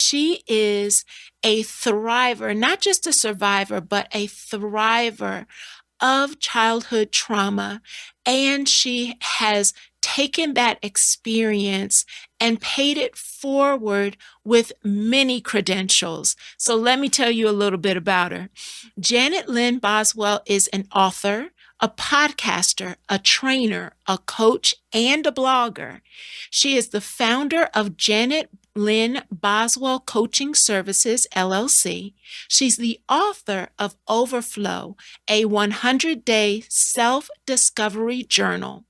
She is a thriver, not just a survivor, but a thriver of childhood trauma. And she has taken that experience and paid it forward with many credentials. So let me tell you a little bit about her. Janet Lynn Boswell is an author, a podcaster, a trainer, a coach, and a blogger. She is the founder of Janet Lynn Boswell Coaching Services, LLC. She's the author of Overflow, a 100-day self-discovery journal,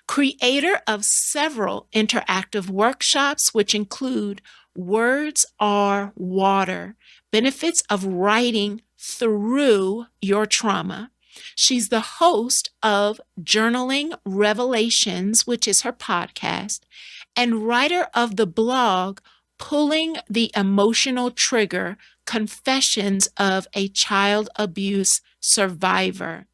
creator of several interactive workshops, which include Words Are Water, Benefits of Writing Through Your Trauma. She's the host of Journaling Revelations, which is her podcast, and writer of the blog Pulling the Emotional Trigger, Confessions of a Child Abuse Survivor.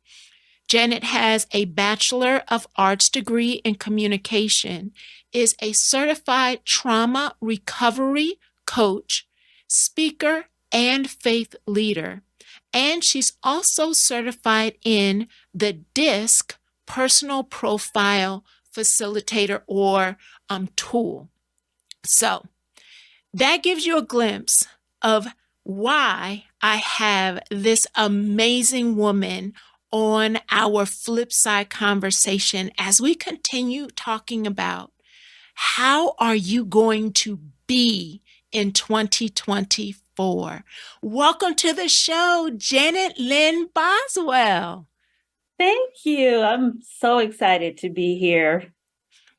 Janet has a Bachelor of Arts degree in communication, is a certified trauma recovery coach, speaker, and faith leader. And she's also certified in the DISC Personal Profile Facilitator or tool. So that gives you a glimpse of why I have this amazing woman on our flip side conversation as we continue talking about how are you going to be in 2024. Welcome to the show, Janet Lynn Boswell. Thank you. I'm so excited to be here.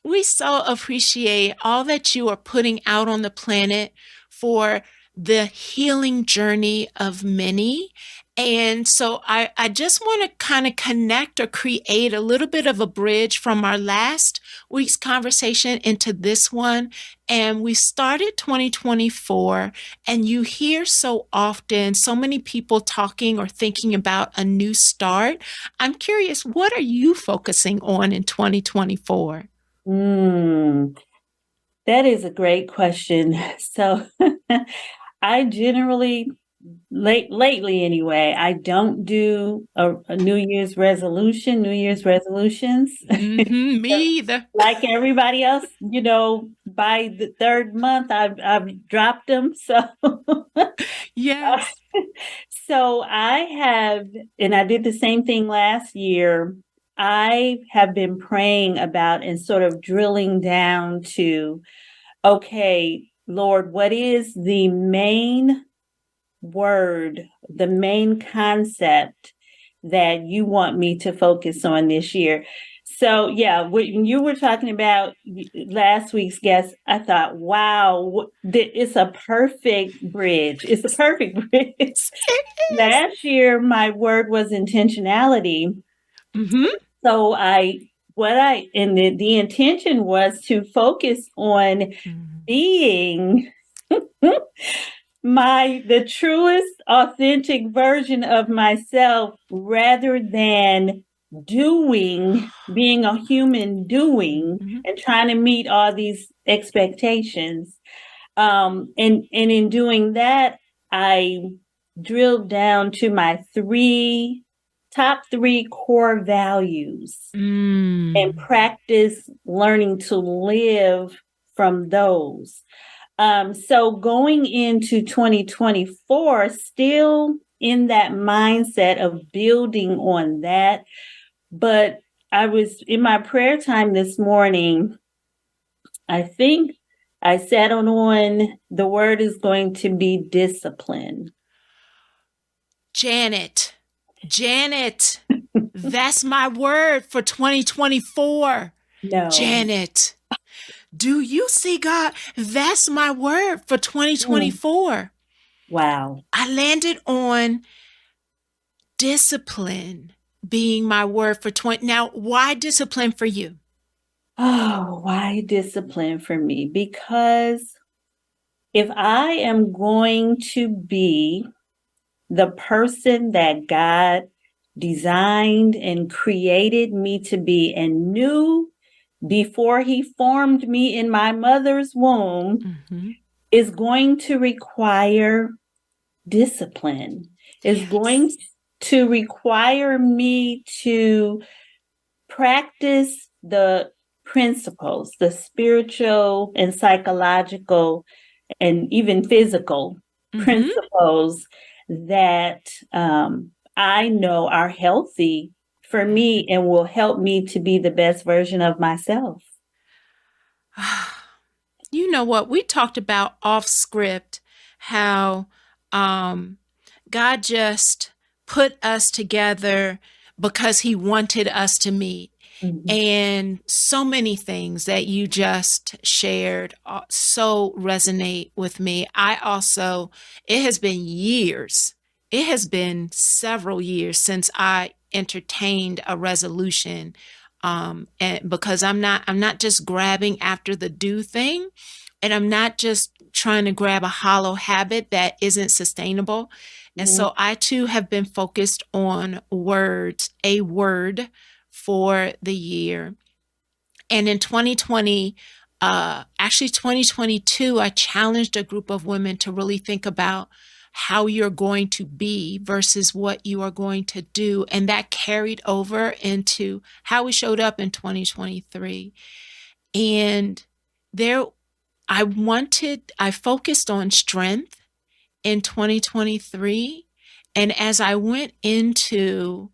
We so appreciate all that you are putting out on the planet for the healing journey of many. And so I just want to kind of connect or create a little bit of a bridge from our last week's conversation into this one. And we started 2024, and you hear so often so many people talking or thinking about a new start. I'm curious, what are you focusing on in 2024? That is a great question. So I generally, lately anyway, I don't do a New Year's resolutions. Me either. Like everybody else, by the third month, I've dropped them. So yes. So I have, and I did the same thing last year. I have been praying about and sort of drilling down to, okay, Lord, what is the main word, the main concept that you want me to focus on this year? So, yeah, when you were talking about last week's guest, I thought, wow, it's a perfect bridge. It's a perfect bridge. Last year, my word was intentionality. Mm-hmm. So the intention was to focus on being the truest, authentic version of myself rather than being a human doing and trying to meet all these expectations. And in doing that, I drilled down to my top three core values and practice learning to live from those. So going into 2024, still in that mindset of building on that. But I was in my prayer time this morning, I think I settled on the word is going to be discipline. Janet, that's my word for 2024. No. Janet, do you see God? That's my word for 2024. Wow. I landed on discipline being my word for 20. Now, why discipline for you? Oh, why discipline for me? Because if I am going to be the person that God designed and created me to be and knew before he formed me in my mother's womb, is going to require discipline. Is going to require me to practice the principles, the spiritual and psychological and even physical principles that I know are healthy for me and will help me to be the best version of myself. You know what? We talked about off script how God just put us together because he wanted us to meet. And so many things that you just shared so resonate with me. It has been years. It has been several years since I entertained a resolution. And because I'm not just grabbing after the do thing, and I'm not just trying to grab a hollow habit that isn't sustainable. And so I too have been focused on a word for the year. And in 2022, I challenged a group of women to really think about how you're going to be versus what you are going to do. And that carried over into how we showed up in 2023. And I focused on strength in 2023. And as I went into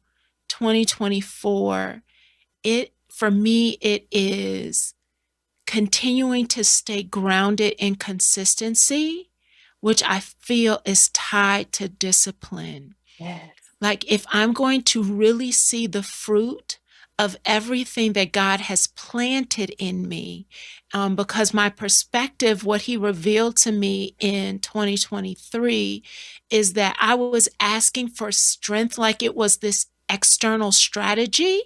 2024, for me, it is continuing to stay grounded in consistency, which I feel is tied to discipline. Yes. Like if I'm going to really see the fruit of everything that God has planted in me, because my perspective, what he revealed to me in 2023 is that I was asking for strength like it was this external strategy.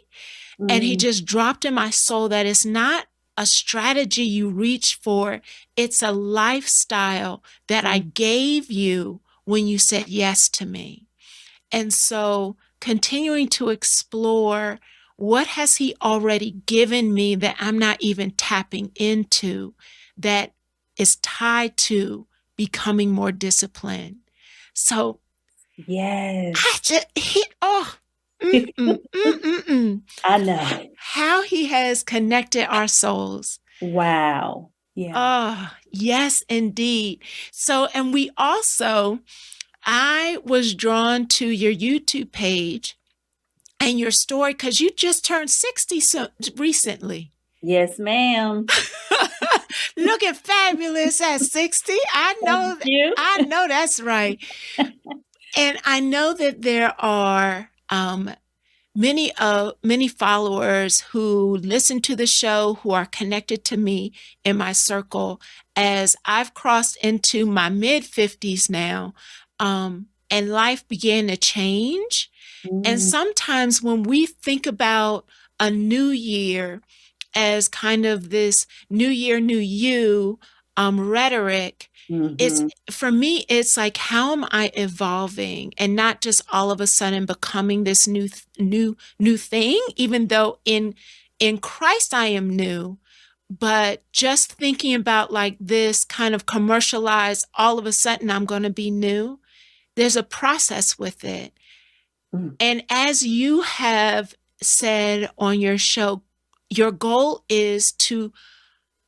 And he just dropped in my soul that it's not a strategy you reach for. It's a lifestyle that I gave you when you said yes to me. And so continuing to explore what has he already given me that I'm not even tapping into that is tied to becoming more disciplined. So yes, I just I know. how he has connected our souls. Wow. Yeah. Oh, yes, indeed. So, and I was drawn to your YouTube page and your story because you just turned 60 recently. Yes, ma'am. Looking fabulous at 60. I know that's right. And I know that there are many followers who listen to the show, who are connected to me in my circle as I've crossed into my mid 50s now, and life began to change. And sometimes when we think about a new year as kind of this new year, new you rhetoric, for me, it's like, how am I evolving and not just all of a sudden becoming this new thing, even though in Christ I am new, but just thinking about like this kind of commercialized, all of a sudden I'm going to be new. There's a process with it. And as you have said on your show, your goal is to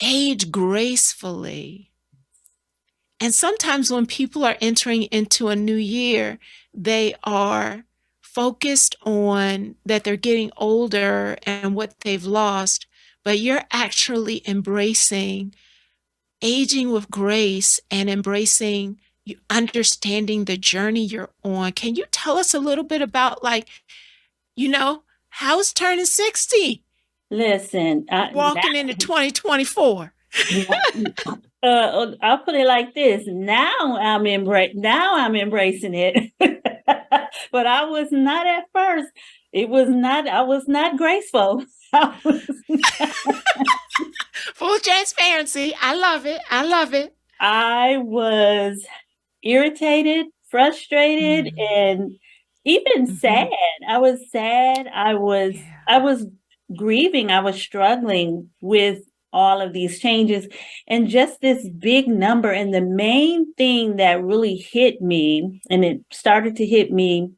age gracefully. And sometimes when people are entering into a new year, they are focused on that they're getting older and what they've lost, but you're actually embracing aging with grace and embracing understanding the journey you're on. Can you tell us a little bit about how's turning 60? Listen, Walking into 2024. I'll put it like this. Now I'm embracing it. But I was not at first. I was not graceful. Full transparency. I love it. I was irritated, frustrated, and even sad. I was sad. I was grieving. I was struggling with all of these changes and just this big number. And the main thing that really hit me, and it started to hit me,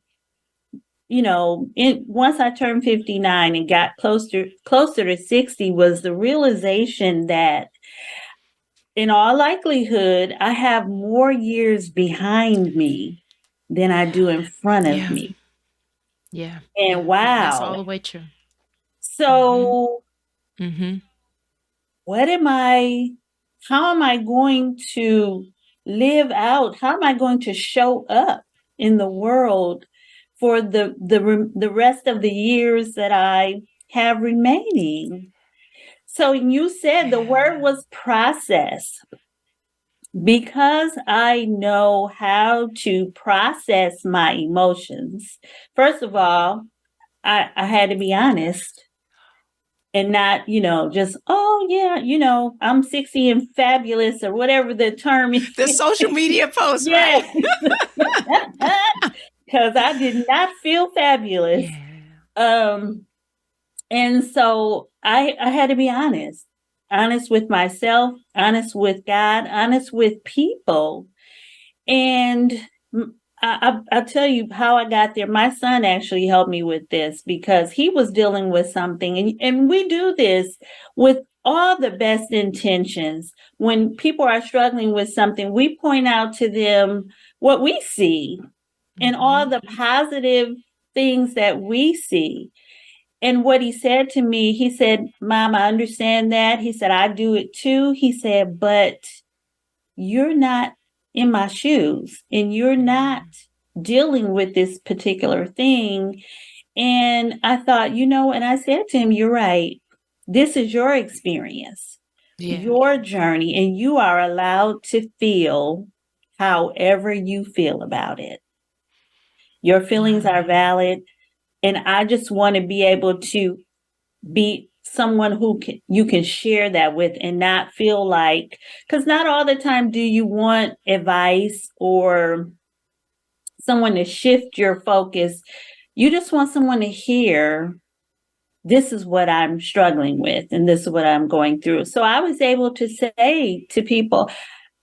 once I turned 59 and got closer to 60, was the realization that in all likelihood, I have more years behind me than I do in front of Yeah. me. Yeah. And That's wow. all the way true. So Mm-hmm. how am I going to live out? How am I going to show up in the world for the rest of the years that I have remaining? So you said the word was process. Because I know how to process my emotions. First of all, I had to be honest and not, just, oh yeah, I'm 60 and fabulous or whatever the term is. The social media post, Yes. right? Because I did not feel fabulous. Yeah. And so I had to be honest with myself, honest with God, honest with people. And I'll tell you how I got there. My son actually helped me with this because he was dealing with something. And we do this with all the best intentions. When people are struggling with something, we point out to them what we see and all the positive things that we see. And what he said to me, he said, Mom, I understand that. He said, I do it too. He said, but you're not in my shoes and you're not dealing with this particular thing. And I thought, and I said to him, you're right. This is your experience, your journey, and you are allowed to feel however you feel about it. Your feelings are valid. And I just want to be able to be someone who you can share that with and not feel like, because not all the time do you want advice or someone to shift your focus. You just want someone to hear, this is what I'm struggling with and this is what I'm going through. So I was able to say to people,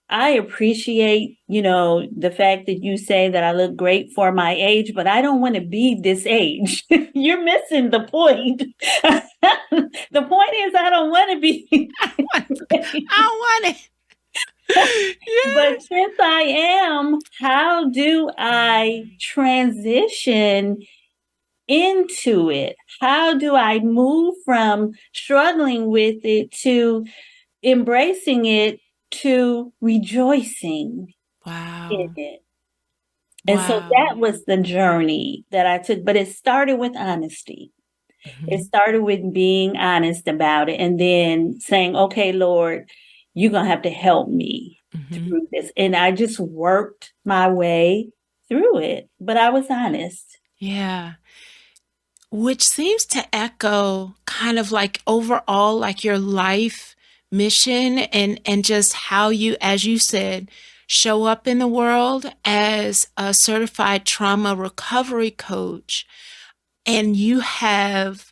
I appreciate, the fact that you say that I look great for my age, but I don't want to be this age. You're missing the point. The point is, I don't want to be. I want it. But since I am, how do I transition into it? How do I move from struggling with it to embracing it to rejoicing in it? And so that was the journey that I took, but it started with honesty. It started with being honest about it and then saying, okay, Lord, you're going to have to help me through this. And I just worked my way through it, but I was honest. Yeah. Which seems to echo kind of like overall, like your life mission and just how you, as you said, show up in the world as a certified trauma recovery coach. And you have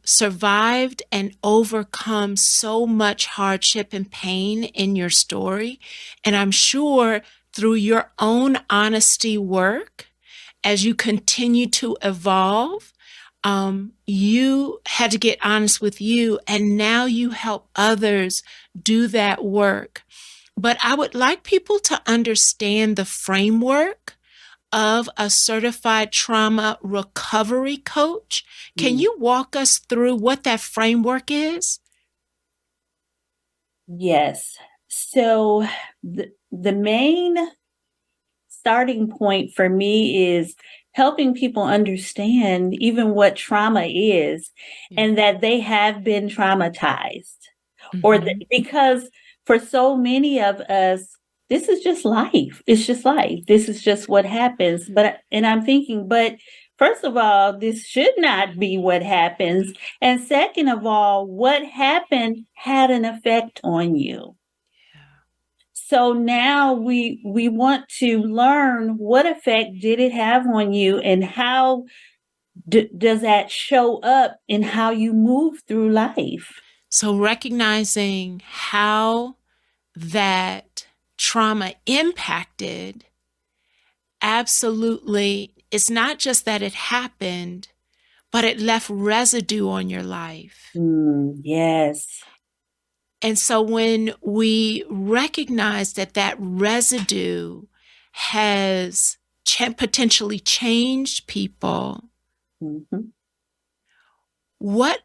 survived and overcome so much hardship and pain in your story. And I'm sure through your own honesty work, as you continue to evolve, you had to get honest with you, and now you help others do that work. But I would like people to understand the framework of a certified trauma recovery coach. Can you walk us through what that framework is? Yes. So the main starting point for me is helping people understand even what trauma is and that they have been traumatized because for so many of us, this is just life. It's just life. This is just what happens. And I'm thinking, but first of all, this should not be what happens. And second of all, what happened had an effect on you. So now we want to learn what effect did it have on you and how does that show up in how you move through life? So recognizing how that trauma impacted, absolutely, it's not just that it happened, but it left residue on your life. Yes. And so when we recognize that that residue has potentially changed people, Mm-hmm. what's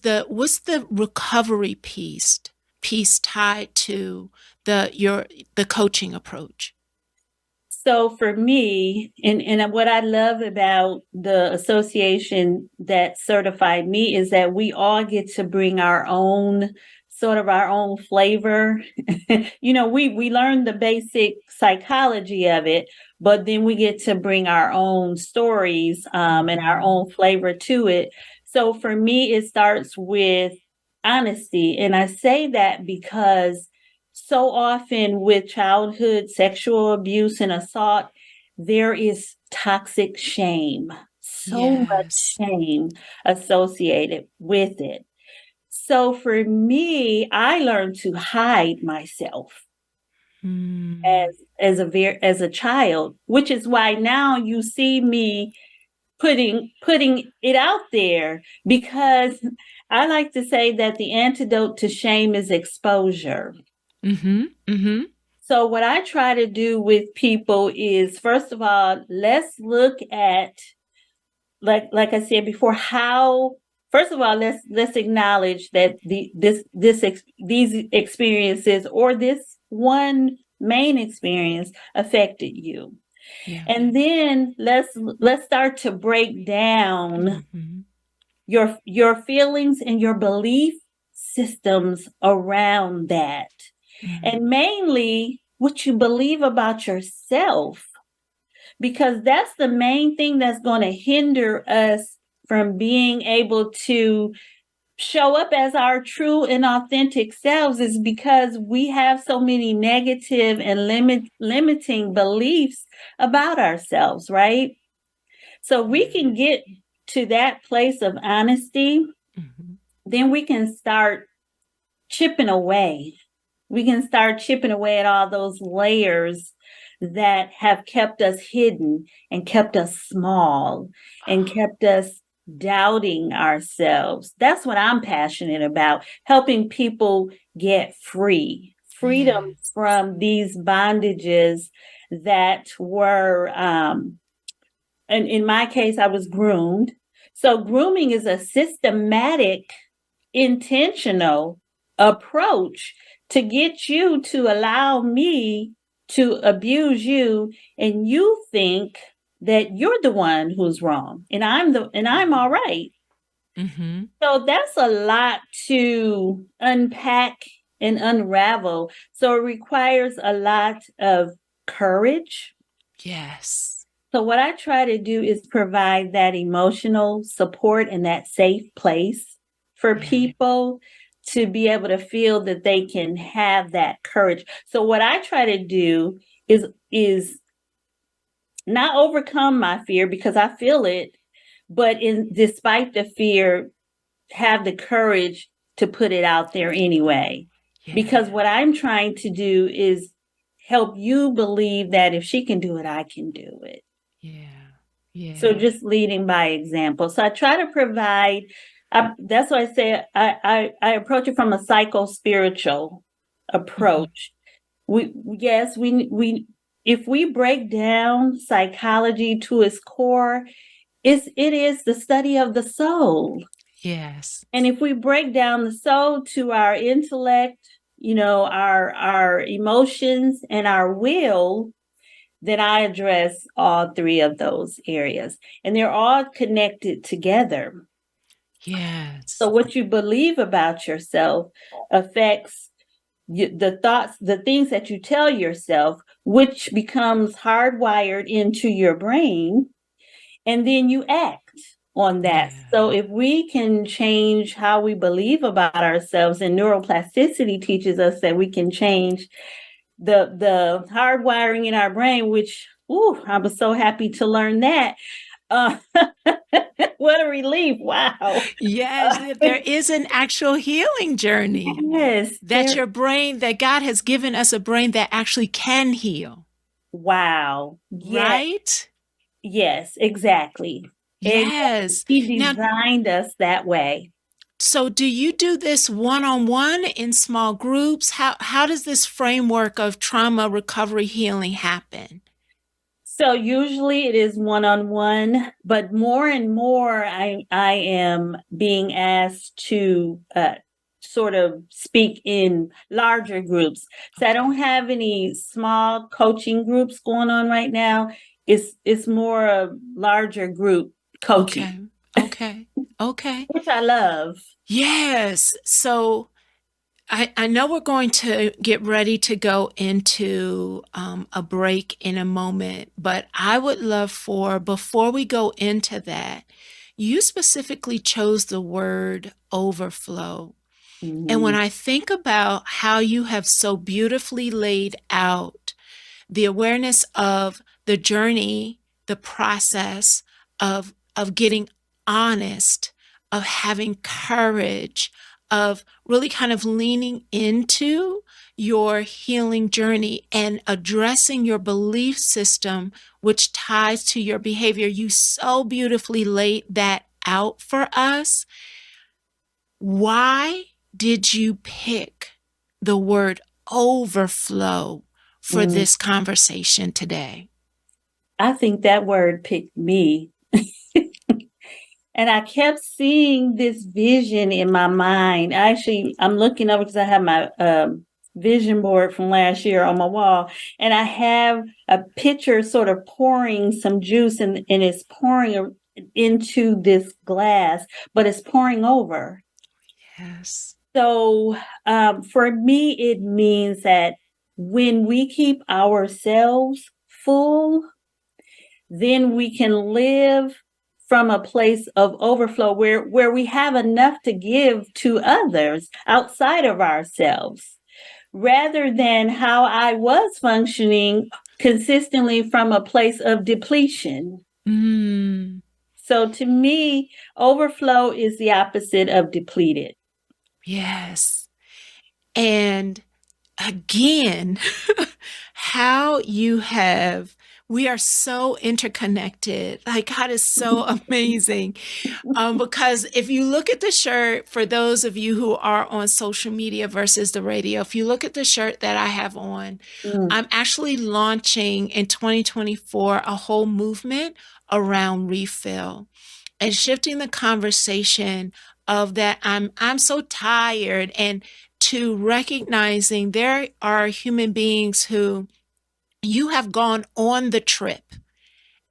the recovery piece tied to the coaching approach? So for me, and what I love about the association that certified me is that we all get to bring our own flavor. We learn the basic psychology of it, but then we get to bring our own stories and our own flavor to it. So for me, it starts with honesty. And I say that because so often with childhood sexual abuse and assault, there is toxic shame, so much shame associated with it. So for me, I learned to hide myself as a child, which is why now you see me putting it out there, because I like to say that the antidote to shame is exposure. So what I try to do with people is, first of all, let's look at, like I said before, first of all, let's acknowledge that these experiences, or this one main experience, affected you. Yeah. And then let's start to break down your feelings and your belief systems around that. And mainly what you believe about yourself, because that's the main thing that's going to hinder us from being able to show up as our true and authentic selves, is because we have so many negative and limiting beliefs about ourselves, right? So we can get to that place of honesty, then we can start chipping away. We can start chipping away at all those layers that have kept us hidden and kept us small and kept us doubting ourselves. That's what I'm passionate about, helping people get freedom from these bondages that were, and in my case, I was groomed. So grooming is a systematic, intentional approach to get you to allow me to abuse you, and you think that you're the one who's wrong, and I'm all right. So that's a lot to unpack and unravel. So it requires a lot of courage. Yes. So what I try to do is provide that emotional support and that safe place for people to be able to feel that they can have that courage. So what I try to do is not overcome my fear, because I feel it, but despite the fear, have the courage to put it out there anyway. Because what I'm trying to do is help you believe that if she can do it, I can do it. So just leading by example. So I try to provide, that's why I say I approach it from a psycho-spiritual approach. If we break down psychology to its core, it is the study of the soul. Yes. And if we break down the soul to our intellect, our emotions and our will, then I address all three of those areas, and they're all connected together. Yes. So what you believe about yourself affects the thoughts, the things that you tell yourself, which becomes hardwired into your brain, and then you act on that. So if we can change how we believe about ourselves, and neuroplasticity teaches us that we can change the hardwiring in our brain, which I was so happy to learn that. Uh, what a relief. Wow. Yes, that there is an actual healing journey. Yes. That your brain, that God has given us a brain that actually can heal. Wow. Yes. Right? Yes, exactly. Yes. He Now, designed us that way. so do you do this one-on-one in small groups? How does this framework of trauma recovery healing happen? So usually it is one-on-one, but more and more I am being asked to sort of speak in larger groups. So I don't have any small coaching groups going on right now. It's more a larger group coaching, Okay. which I love. Yes. So I know we're going to get ready to go into a break in a moment, but I would love for, before we go into that, you specifically chose the word overflow. And when Mhm. I think about how you have so beautifully laid out the awareness of the journey, the process of getting honest, of having courage, of really kind of leaning into your healing journey and addressing your belief system, which ties to your behavior. You so beautifully laid that out for us. Why did you pick the word overflow for Mm. this conversation today? I think that word picked me. And I kept seeing this vision in my mind. Actually, I'm looking over because I have my vision board from last year on my wall, and I have a pitcher sort of pouring some juice, and it's pouring into this glass, but it's pouring over. Yes. So for me, it means that when we keep ourselves full, then we can live from a place of overflow where we have enough to give to others outside of ourselves, rather than how I was functioning consistently from a place of depletion. Mm, So to me, overflow is the opposite of depleted. yes. And again, how you have, we are so interconnected. Like, God is so amazing. Because if you look at the shirt, for those of you who are on social media versus the radio, if you look at the shirt that I have on, Mm. I'm actually launching in 2024 a whole movement around refill and shifting the conversation of that I'm so tired, and to recognizing there are human beings who you have gone on the trip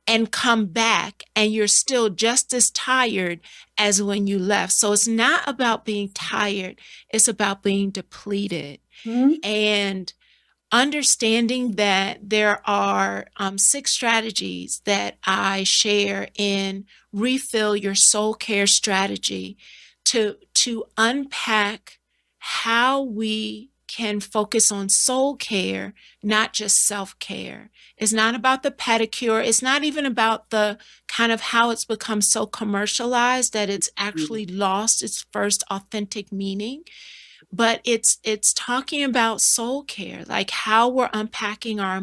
and come back and you're still just as tired as when you left. So it's not about being tired, it's about being depleted. Mm. And understanding that there are 6 strategies that I share in Refill Your Soul Care Strategy to unpack how we can focus on soul care, not just self-care. It's not about the pedicure. It's not even about the kind of how it's become so commercialized that it's actually lost its first authentic meaning. But it's talking about soul care, like how we're unpacking our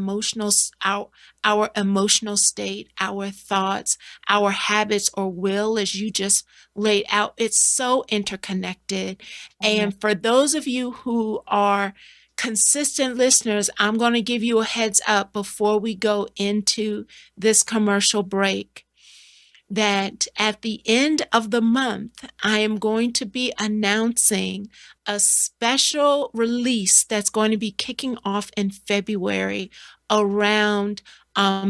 our emotional state, our thoughts, our habits or will, as you just laid out. It's so interconnected. And for those of you who are consistent listeners, I'm going to give you a heads up before we go into this commercial break, that at the end of the month, I am going to be announcing a special release that's going to be kicking off in February around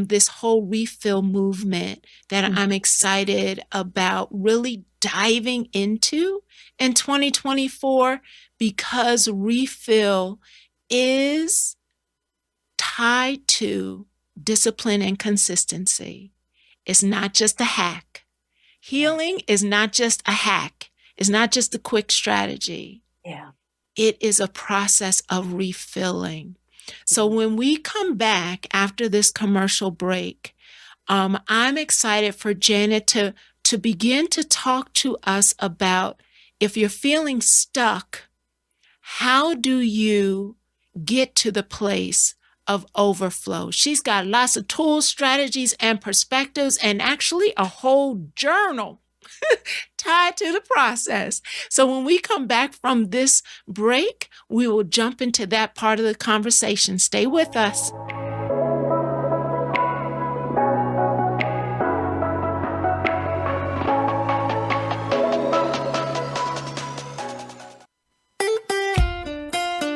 this whole refill movement that I'm excited about really diving into in 2024, because refill is tied to discipline and consistency. It's not just a hack. Healing is not just a hack. It's not just a quick strategy. Yeah. It is a process of refilling. So when we come back after this commercial break, I'm excited for Janet to begin to talk to us about, if you're feeling stuck, how do you get to the place of overflow? She's got lots of tools, strategies, and perspectives, and actually a whole journal tied to the process. So when we come back from this break, we will jump into that part of the conversation. Stay with us.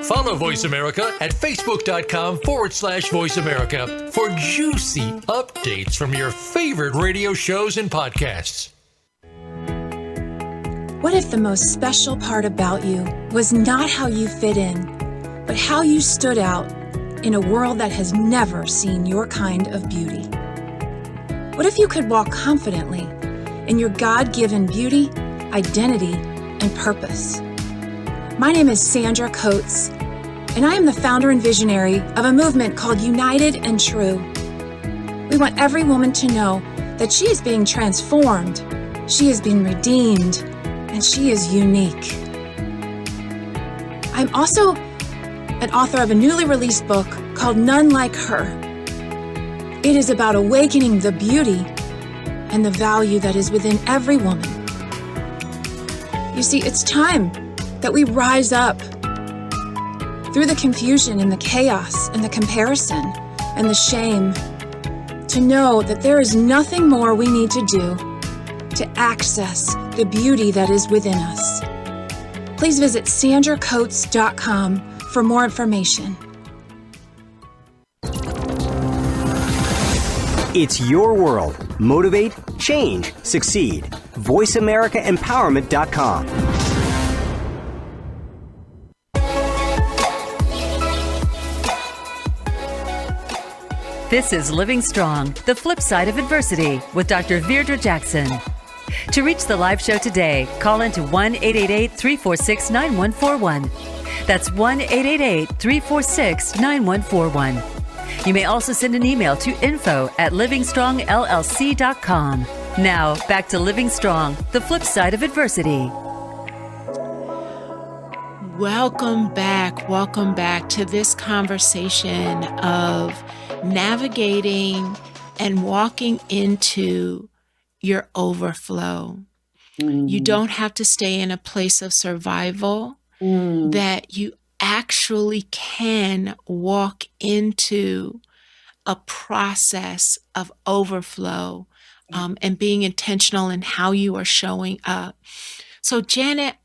Follow Voice America at Facebook.com/Voice America for juicy updates from your favorite radio shows and podcasts. What if the most special part about you was not how you fit in, but how you stood out in a world that has never seen your kind of beauty? What if you could walk confidently in your God-given beauty, identity, and purpose? My name is Sandra Coates, and I am the founder and visionary of a movement called United and True. We want every woman to know that she is being transformed, she is being redeemed, and she is unique. I'm also an author of a newly released book called None Like Her. It is about awakening the beauty and the value that is within every woman. You see, it's time that we rise up through the confusion and the chaos and the comparison and the shame to know that there is nothing more we need to do to access the beauty that is within us. Please visit sandracoates.com for more information. It's your world. Motivate, change, succeed. VoiceAmericaEmpowerment.com. This is Living Strong, the flip side of adversity with Dr. Veirdre Jackson. To reach the live show today, call into 1-888-346-9141. That's 1-888-346-9141. You may also send an email to info@livingstrongllc.com. Now, back to Living Strong, the flip side of adversity. Welcome back to this conversation of navigating and walking into your overflow. You don't have to stay in a place of survival, that you actually can walk into a process of overflow, and being intentional in how you are showing up. So Janet,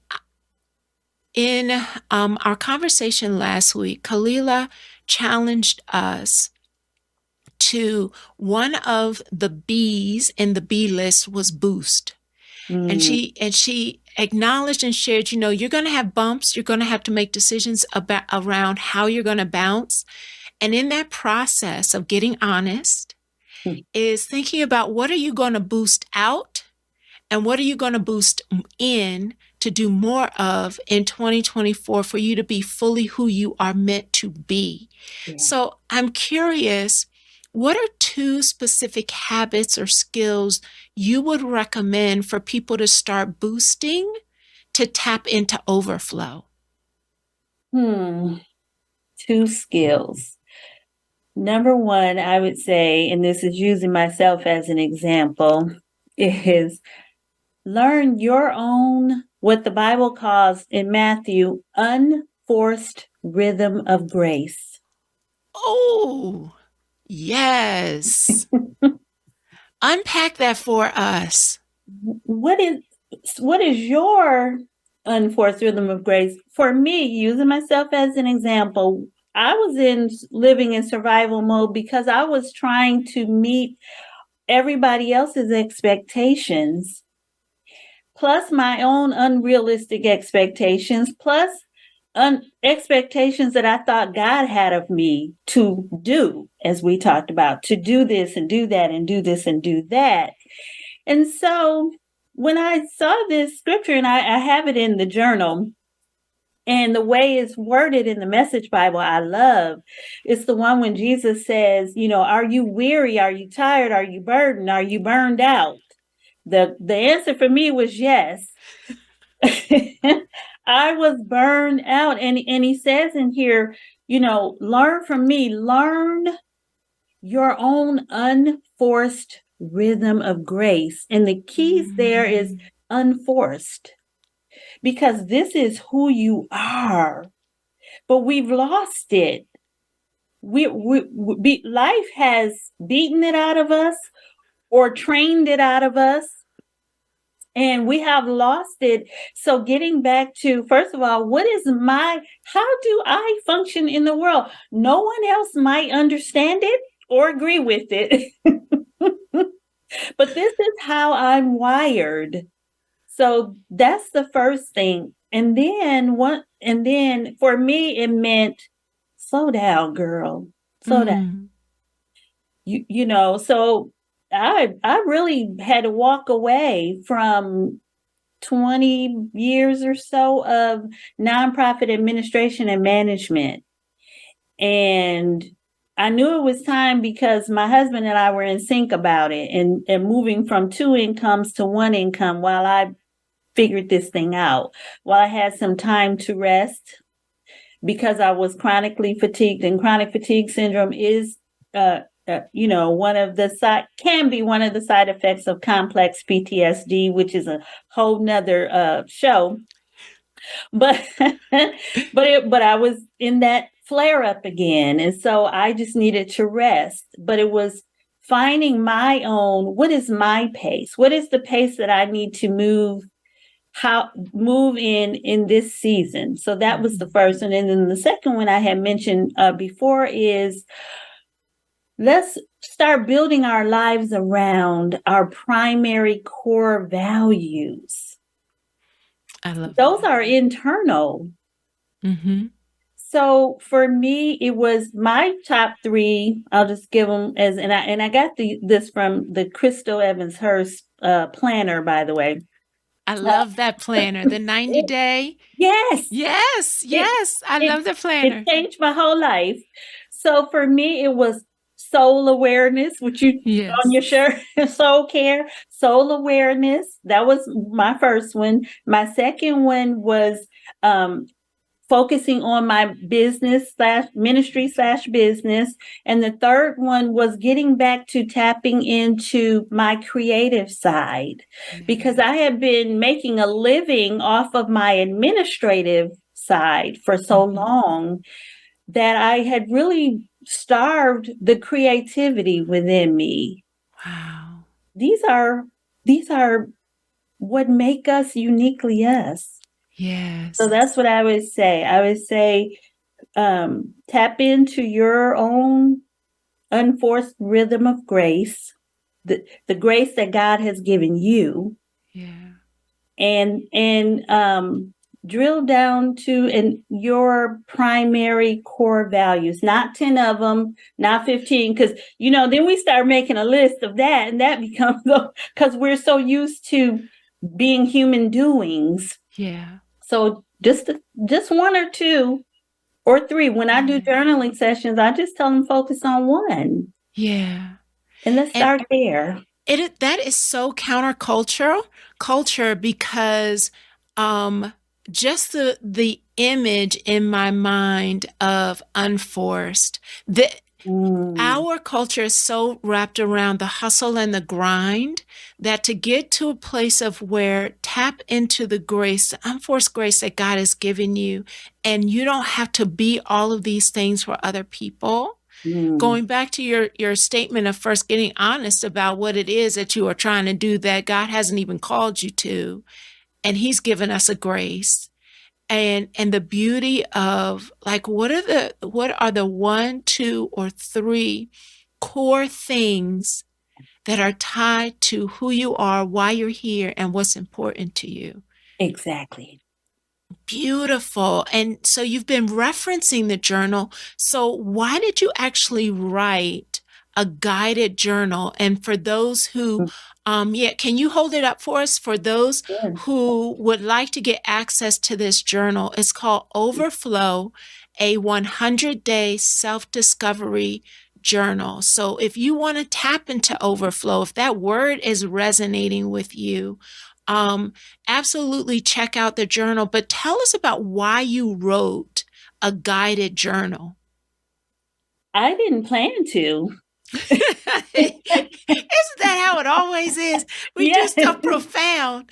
in our conversation last week, Kalila challenged us to, one of the B's in the B list was boost. And she acknowledged and shared, you're going to have bumps. You're going to have to make decisions around how you're going to bounce. And in that process of getting honest is thinking about, what are you going to boost out and what are you going to boost in to do more of in 2024 for you to be fully who you are meant to be. Yeah. So I'm curious, what are 2 specific habits or skills you would recommend for people to start boosting to tap into overflow? 2 skills. Number 1, I would say, and this is using myself as an example, is learn your own, what the Bible calls in Matthew, unforced rhythm of grace. Oh, yes. Unpack that for us. What is your unforced rhythm of grace? For me, using myself as an example, I was living in survival mode because I was trying to meet everybody else's expectations, plus my own unrealistic expectations, plus expectations that I thought God had of me to do, as we talked about, to do this and do that and do this and do that. And so when I saw this scripture, and I have it in the journal, And the way it's worded in the Message Bible, I love. It's the one when Jesus says, are you weary? Are you tired? Are you burdened? Are you burned out? The answer for me was yes. I was burned out. And he says in here, learn from me, learn your own unforced rhythm of grace. And the keys there is unforced, because this is who you are, but we've lost it. Life has beaten it out of us or trained it out of us, and we have lost it. So getting back to, first of all, how do I function in the world? No one else might understand it or agree with it. But this is how I'm wired. So that's the first thing. And then for me, it meant slow down, girl. Slow down. So I really had to walk away from 20 years or so of nonprofit administration and management. And I knew it was time, because my husband and I were in sync about it, and moving from 2 incomes to 1 income while I figured this thing out, while I had some time to rest, because I was chronically fatigued, and chronic fatigue syndrome is, one of the side effects of complex PTSD, which is a whole nother show. But I was in that flare up again. And so I just needed to rest, but it was finding my own, what is my pace? What is the pace that I need to move in this season? So that was the first. And then the second one I had mentioned before is, let's start building our lives around our primary core values. I love those that. are internal. Mm-hmm. So for me, it was my top 3. I'll just give them and I got this from the Crystal Evans Hurst planner, by the way. I love that planner, the 90-day. Yes. I love the planner. It changed my whole life. So for me, it was soul awareness, which you on your shirt, soul care, soul awareness. That was my first one. My second one was focusing on my ministry/business. And the third one was getting back to tapping into my creative side, because I had been making a living off of my administrative side for so long that I had really starved the creativity within me. Wow. These are what make us uniquely us. Yes. So that's what I would say. I would say, tap into your own unforced rhythm of grace, the grace that God has given you. Yeah. And drill down to your primary core values, not 10 of them, not 15, because, then we start making a list of that, and that becomes, because we're so used to being human doings. Yeah. So just 1 or 2 or 3. When I do journaling sessions, I just tell them focus on 1. Yeah. And let's start there. That is so counterculture, because just the image in my mind of unforced, our culture is so wrapped around the hustle and the grind that to get to a place of where tap into the grace, the unforced grace that God has given you, and you don't have to be all of these things for other people. Going back to your statement of first getting honest about what it is that you are trying to do that God hasn't even called you to, and He's given us a grace. And the beauty of, like, what are the 1, 2, or 3 core things that are tied to who you are, why you're here, and what's important to you? Exactly. Beautiful. And so you've been referencing the journal. So why did you actually write a guided journal? And for those who Yeah, can you hold it up for us for those Sure. who would like to get access to this journal? It's called Overflow, a 100-day self-discovery journal. So if you want to tap into Overflow, if that word is resonating with you, absolutely check out the journal. But tell us about why you wrote a guided journal. I didn't plan to. Isn't that how it always is? We do Yes. stuff profound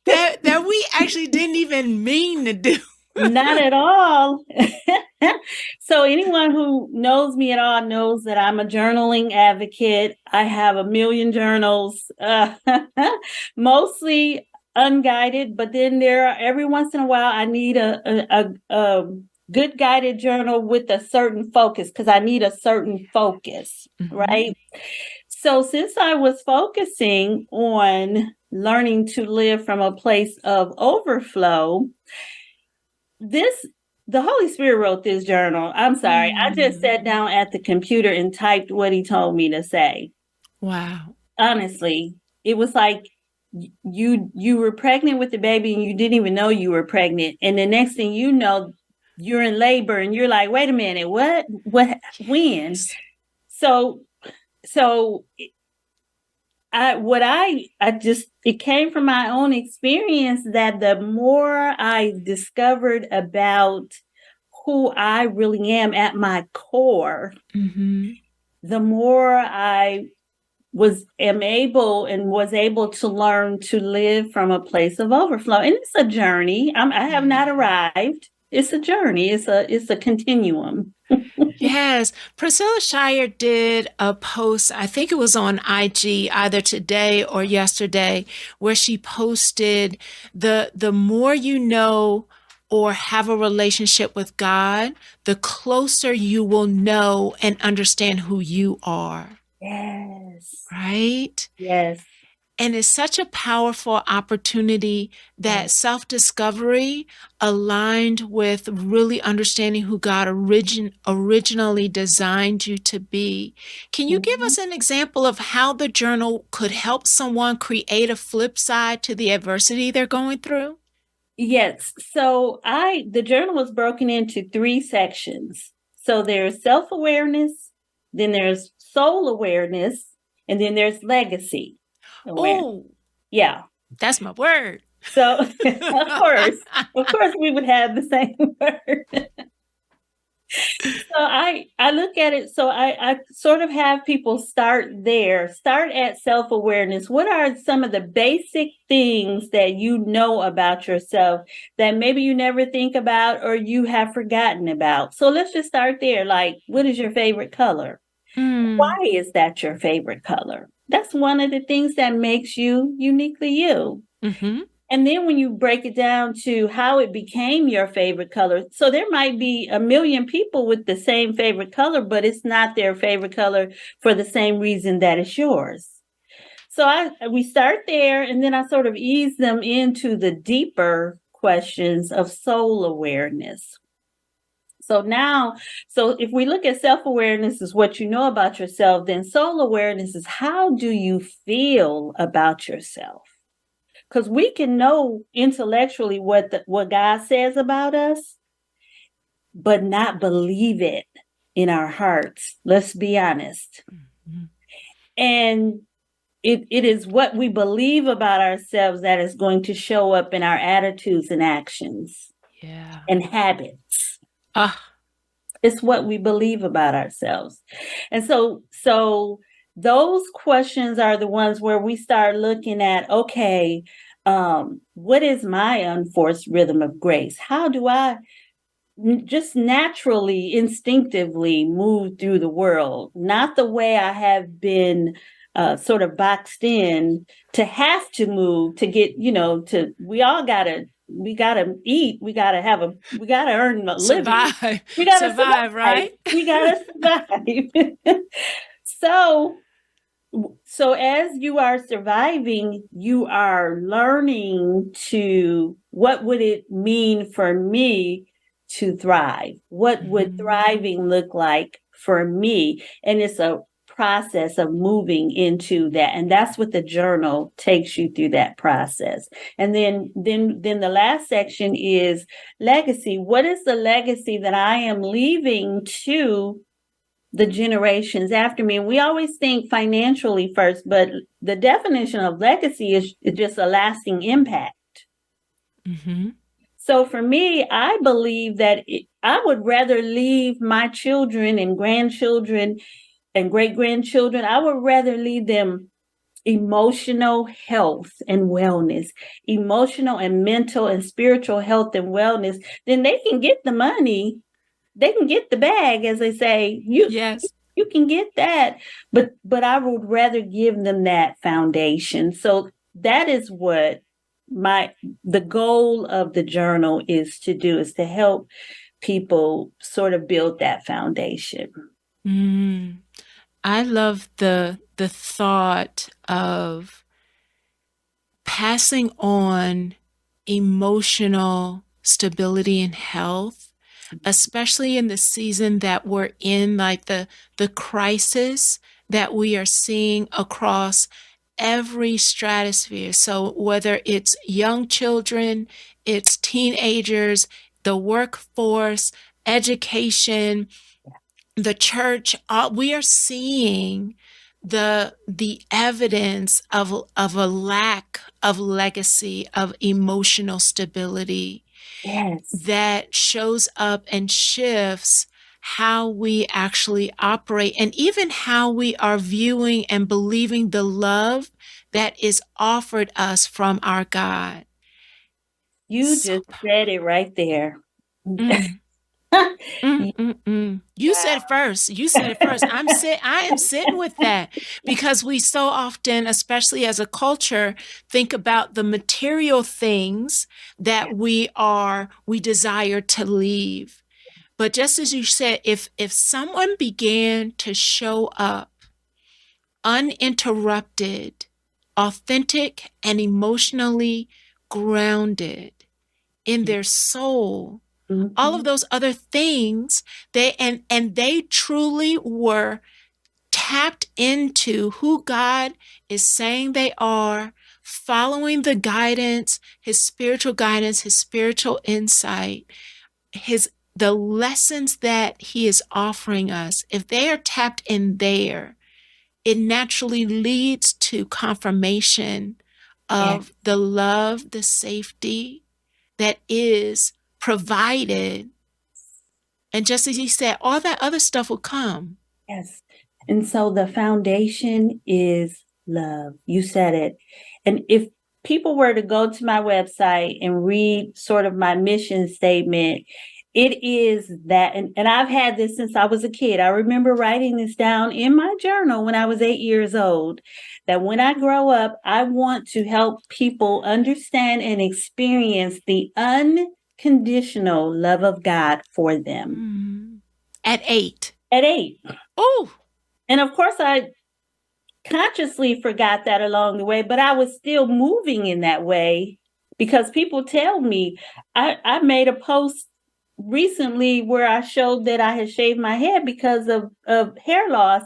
that we actually didn't even mean to do. Not at all. So anyone who knows me at all knows that I'm a journaling advocate. I have a million journals, mostly unguided, but then there are every once in a while I need a good guided journal with a certain focus because I need a certain focus, right? So since I was focusing on learning to live from a place of overflow, the Holy Spirit wrote this journal. I'm sorry. I just sat down at the computer and typed what he told me to say. Wow. Honestly, it was like you were pregnant with the baby and you didn't even know you were pregnant. And the next thing you know, you're in labor and you're like, wait a minute, what, when? So it came from my own experience that the more I discovered about who I really am at my core, the more I was able to learn to live from a place of overflow. And it's a journey. I have not arrived. It's a journey. It's a continuum. Yes. Priscilla Shire did a post, I think it was on IG either today or yesterday, where she posted the more you know or have a relationship with God, the closer you will know and understand who you are. Yes. Right? Yes. And it's such a powerful opportunity that self-discovery aligned with really understanding who God originally designed you to be. Can you give us an example of how the journal could help someone create a flip side to the adversity they're going through? Yes. So the journal was broken into 3 sections. So there's self-awareness, then there's soul awareness, and then there's legacy. Oh, yeah, that's my word. So of course we would have the same word. So I look at it. So I sort of have people start at self-awareness. What are some of the basic things that you know about yourself that maybe you never think about or you have forgotten about? So let's just start there. Like, what is your favorite color? Why is that your favorite color? That's one of the things that makes you uniquely you. And then when you break it down to how it became your favorite color, so there might be a million people with the same favorite color, but it's not their favorite color for the same reason that it's yours. So we start there, and then I sort of ease them into the deeper questions of soul awareness. So if we look at self-awareness is what you know about yourself, then soul awareness is how do you feel about yourself? Because we can know intellectually what God says about us, but not believe it in our hearts. Let's be honest. And it is what we believe about ourselves that is going to show up in our attitudes and actions and habits. It's what we believe about ourselves. And so those questions are the ones where we start looking at, okay, what is my unforced rhythm of grace? How do I just naturally, instinctively move through the world? Not the way I have been sort of boxed in to have to move to get, we gotta eat. We gotta earn a living. We gotta survive, right? We gotta survive. So as you are surviving, you are learning what would it mean for me to thrive? What would thriving look like for me? And it's a process of moving into that. And that's what the journal takes you through, that process. And then the last section is legacy. What is the legacy that I am leaving to the generations after me? And we always think financially first, but the definition of legacy is just a lasting impact. Mm-hmm. So for me, I believe that I would rather leave my children and grandchildren and great-grandchildren, I would rather leave them emotional health and wellness, emotional and mental and spiritual health and wellness. Then they can get the money, they can get the bag, as they say. Yes. You can get that, but I would rather give them that foundation. So that is what the goal of the journal is to do, is to help people sort of build that foundation. I love the thought of passing on emotional stability and health, especially in the season that we're in, like the crisis that we are seeing across every stratosphere. So whether it's young children, it's teenagers, the workforce, education, the church, we are seeing the evidence of a lack of legacy, of emotional stability. Yes. That shows up and shifts how we actually operate, and even how we are viewing and believing the love that is offered us from our God. You just said it right there. You said it first. I am sitting with that, because we so often, especially as a culture, think about the material things that we desire to leave. But just as you said, if someone began to show up uninterrupted, authentic, and emotionally grounded in their soul, all of those other things, they truly were tapped into who God is saying they are, following the guidance, his spiritual insight, the lessons that he is offering us. If they are tapped in there, it naturally leads to confirmation of the love, the safety that is provided. And just as he said, all that other stuff will come. Yes. And so the foundation is love. You said it. And if people were to go to my website and read sort of my mission statement, it is that, and I've had this since I was a kid. I remember writing this down in my journal when I was 8 years old, that when I grow up, I want to help people understand and experience the unconditional love of God for them. At 8. At 8. Oh. And of course, I consciously forgot that along the way, but I was still moving in that way, because people tell me, I made a post recently where I showed that I had shaved my head because of hair loss.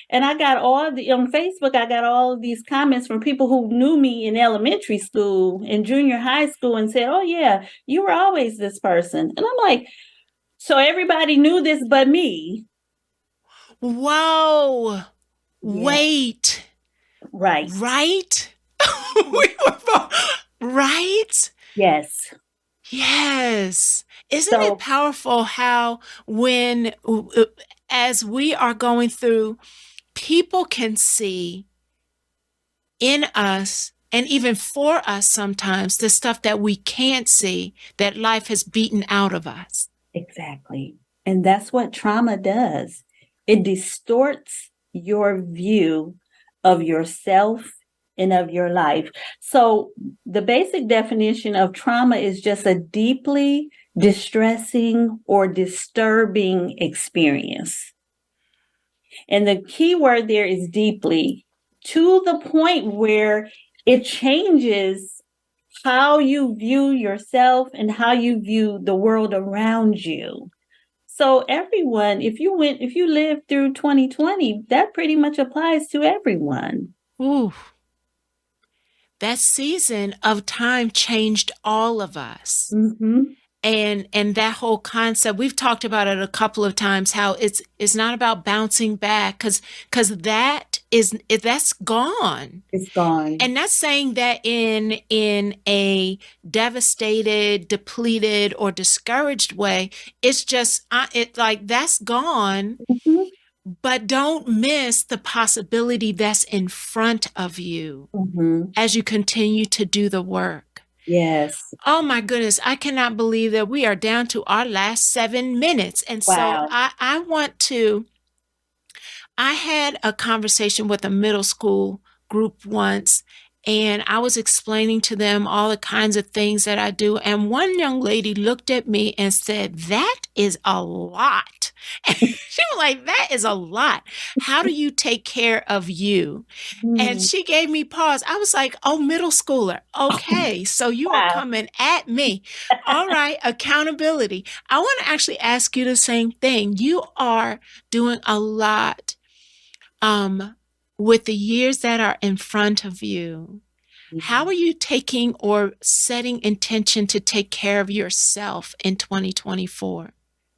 And I got on Facebook, I got all of these comments from people who knew me in elementary school and junior high school and said, "Oh yeah, you were always this person." And I'm like, so everybody knew this but me. Whoa. Yeah. Wait. Right. We were both, right? Yes. Isn't it powerful how as we are going through, people can see in us, and even for us sometimes, the stuff that we can't see, that life has beaten out of us. Exactly. And that's what trauma does. It distorts your view of yourself and of your life. So the basic definition of trauma is just a deeply distressing or disturbing experience. And the key word there is deeply, to the point where it changes how you view yourself and how you view the world around you. So everyone, if you lived through 2020, that pretty much applies to everyone. Ooh. That season of time changed all of us. Mm-hmm. And that whole concept, we've talked about it a couple of times, how it's not about bouncing back, because that's gone. It's gone. And not saying that in a devastated, depleted, or discouraged way. It's just that's gone. Mm-hmm. But don't miss the possibility that's in front of you as you continue to do the work. Yes. Oh my goodness. I cannot believe that we are down to our last 7 minutes. And Wow. so I had a conversation with a middle school group once, and I was explaining to them all the kinds of things that I do. And one young lady looked at me and said, "That is a lot." She was like, "That is a lot. How do you take care of you?" And she gave me pause. I was like, "Oh, middle schooler. Okay, so you are coming at me. All right, accountability." I want to actually ask you the same thing. You are doing a lot with the years that are in front of you. How are you taking or setting intention to take care of yourself in 2024?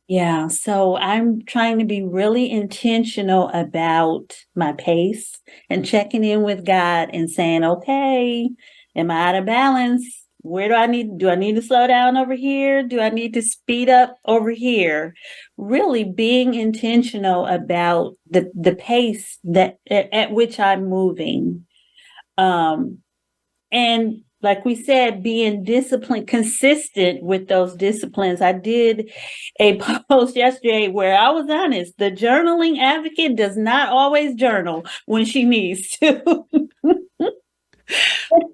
Yeah, so I'm trying to be really intentional about my pace and checking in with God and saying, okay, am I out of balance? Where do I need to slow down over here? Do I need to speed up over here? Really being intentional about the pace that at which I'm moving. And like we said, being disciplined, consistent with those disciplines. I did a post yesterday where I was honest. The journaling advocate does not always journal when she needs to.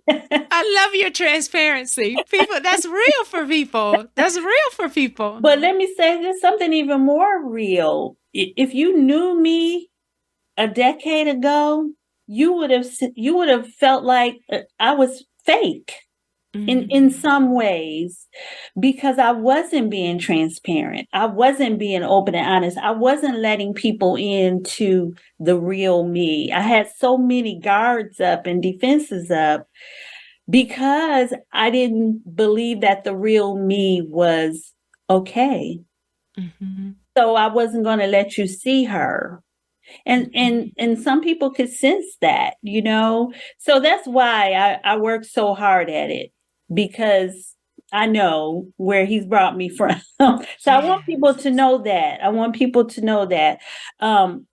I love your transparency. People, that's real for people. That's real for people. But let me say there's something even more real. If you knew me a decade ago, you would have felt like I was fake in some ways, because I wasn't being transparent. I wasn't being open and honest. I wasn't letting people into the real me. I had so many guards up and defenses up because I didn't believe that the real me was okay. So I wasn't going to let you see her. And some people could sense that, so that's why I work so hard at it, because I know where he's brought me from. So I want people to know that.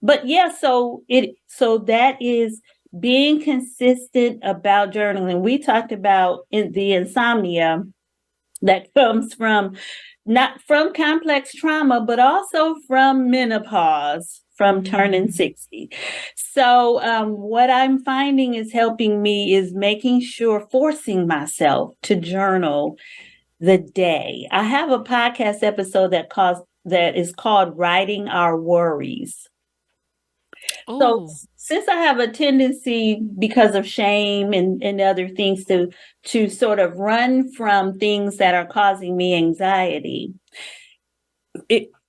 But yeah, so that is being consistent about journaling. We talked about the insomnia that comes from not from complex trauma, but also from menopause, from turning 60. So what I'm finding is helping me is making sure, forcing myself to journal the day. I have a podcast episode that is called Writing Our Worries. Ooh. So since I have a tendency, because of shame and other things, to sort of run from things that are causing me anxiety,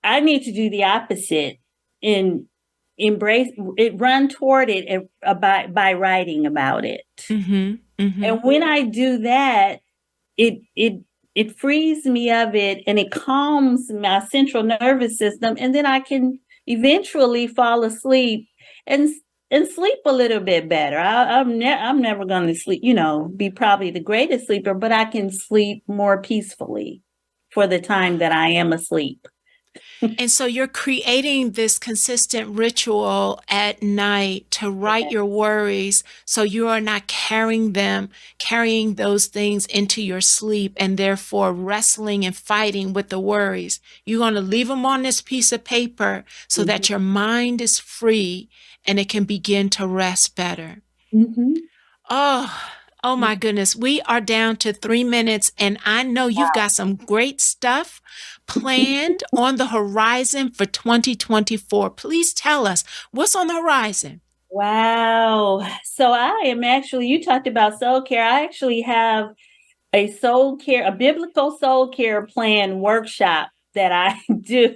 I need to do the opposite and embrace it, run toward it by writing about it. And when I do that, it frees me of it, and it calms my central nervous system, and then I can eventually fall asleep and sleep a little bit better. I'm never going to sleep, be probably the greatest sleeper, but I can sleep more peacefully for the time that I am asleep. And so you're creating this consistent ritual at night to write your worries, so you are not carrying those things into your sleep, and therefore wrestling and fighting with the worries. You're going to leave them on this piece of paper so that your mind is free and it can begin to rest better. Oh my goodness. We are down to 3 minutes, and I know you've got some great stuff planned on the horizon for 2024. Please tell us what's on the horizon. Wow. So you talked about soul care. I actually have a biblical soul care plan workshop that I do.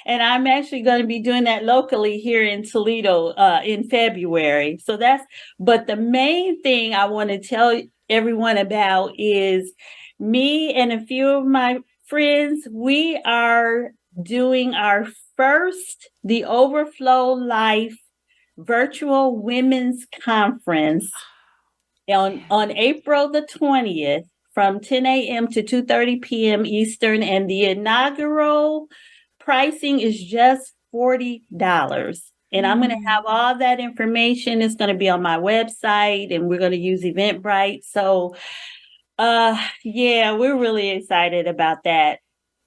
And I'm actually going to be doing that locally here in Toledo in February. But the main thing I want to tell everyone about is me and a few of my friends, we are doing our first, the Overflow Life virtual women's conference on April the 20th from 10 a.m. to 2:30 p.m. Eastern. And the inaugural pricing is just $40. And I'm going to have all that information. It's going to be on my website, and we're going to use Eventbrite. So, yeah, we're really excited about that.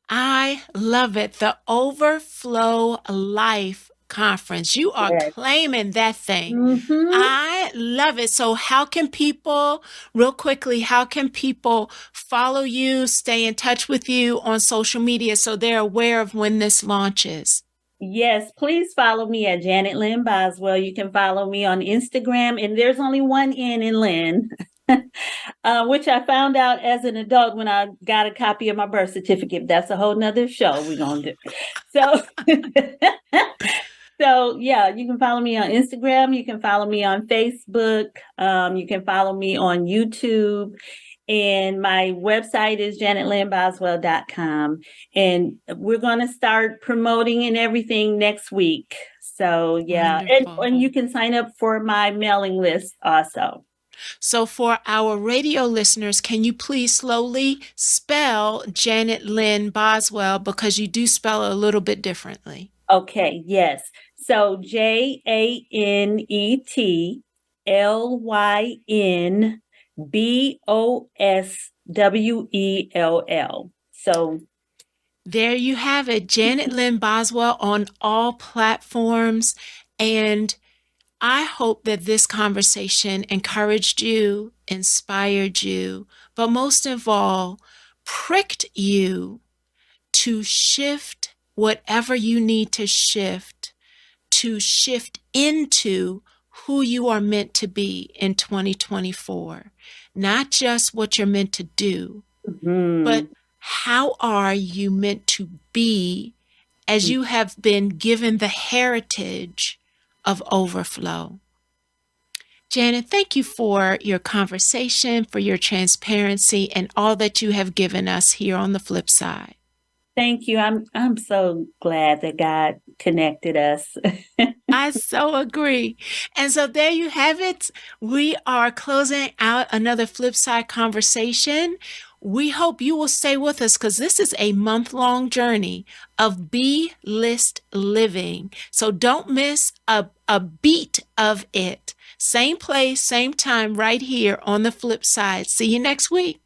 I love it. The Overflow Life Conference. You are claiming that thing. Mm-hmm. I love it. So how can people, real quickly, how can people follow you, stay in touch with you on social media so they're aware of when this launches? Yes, please follow me at Janet Lynn Boswell. You can follow me on Instagram, and there's only one N in Lynn. Which I found out as an adult when I got a copy of my birth certificate. That's a whole nother show we're going to do. So, so yeah, you can follow me on Instagram. You can follow me on Facebook. You can follow me on YouTube. And my website is janetlynnboswell.com. And we're going to start promoting and everything next week. So, yeah. And you can sign up for my mailing list also. So for our radio listeners, can you please slowly spell Janet Lynn Boswell, because you do spell it a little bit differently? Okay, yes. So JanetLynnBoswell. So there you have it, Janet Lynn Boswell on all platforms. And I hope that this conversation encouraged you, inspired you, but most of all, pricked you to shift whatever you need to shift into who you are meant to be in 2024. Not just what you're meant to do, but how are you meant to be as you have been given the heritage of overflow. Janet, thank you for your conversation, for your transparency, and all that you have given us here on the flip side. Thank you. I'm so glad that God connected us. I so agree. And so there you have it. We are closing out another flip side conversation. We hope you will stay with us, because this is a month-long journey of B-list living. So don't miss a beat of it. Same place, same time, right here on the flip side. See you next week.